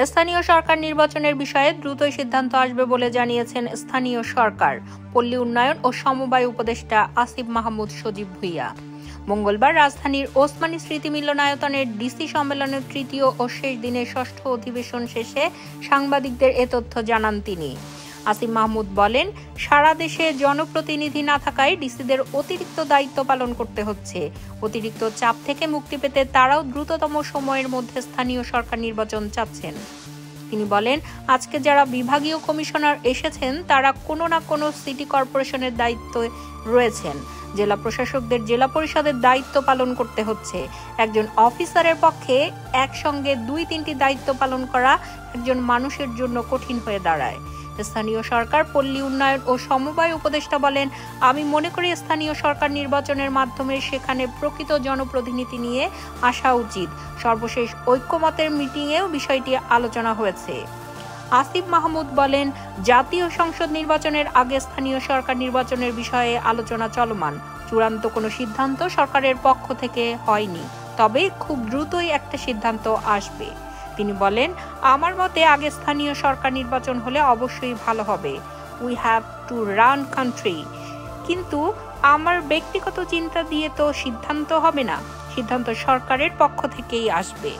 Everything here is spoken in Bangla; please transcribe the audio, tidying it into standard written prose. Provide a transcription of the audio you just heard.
স্থানীয় সরকার নির্বাচনের বিষয়ে দ্রুতই সিদ্ধান্ত আসবে বলে জানিয়েছেন স্থানীয় সরকার, পল্লী উন্নয়ন ও সমবায় উপদেষ্টা আসিফ মাহমুদ সজীব ভুঁইয়া। মঙ্গলবার রাজধানীর ওসমানী স্মৃতি মিলনায়তনের ডিসি সম্মেলনের তৃতীয় ও শেষ দিনের ষষ্ঠ অধিবেশন শেষে সাংবাদিকদের এ তথ্য জানান তিনি। আসিফ মাহমুদ বলেন, সারা দেশে জনপ্রতিনিধি না থাকায় ডিসিদের অতিরিক্ত দায়িত্ব পালন করতে হচ্ছে। অতিরিক্ত চাপ থেকে মুক্তি পেতে তারাও দ্রুততম সময়ের মধ্যে স্থানীয় সরকার নির্বাচন চাচ্ছেন। তিনি বলেন, আজকে যারা বিভাগীয় কমিশনার এসেছেন তারা কোনো না কোনো সিটি কর্পোরেশনের দায়িত্বে রয়েছেন। জেলা প্রশাসকদের জেলা পরিষদের দায়িত্ব পালন করতে হচ্ছে। একজন অফিসারের পক্ষে একসঙ্গে 2-3টি দায়িত্ব পালন করা একজন মানুষের জন্য কঠিন হয়ে দাঁড়ায়। স্থানীয় সরকার পল্লী উন্নয়ন ও সমবায় উপদেষ্টা বলেন, আমি মনে করি স্থানীয় সরকার নির্বাচনের মাধ্যমে সেখানে প্রকৃত জনপ্রতিনিধি নিয়ে আসা উচিত। সর্বশেষ ঐক্যমতের মিটিংয়েও বিষয়টি আলোচনা হয়েছে। আসিফ মাহমুদ বলেন, জাতীয় সংসদ নির্বাচনের আগে স্থানীয় সরকার নির্বাচনের বিষয়ে আলোচনা চলমান। চূড়ান্ত কোনো সিদ্ধান্ত সরকারের পক্ষ থেকে হয়নি, তবে খুব দ্রুতই একটা সিদ্ধান্ত আসবে। তিনি বলেন, আমার মতে আগে স্থানীয় সরকার নির্বাচন হলে অবশ্যই ভালো হবে। We have to run country. কিন্তু আমার ব্যক্তিগত চিন্তা দিয়ে তো সিদ্ধান্ত হবে না, সিদ্ধান্ত সরকারের পক্ষ থেকেই আসবে।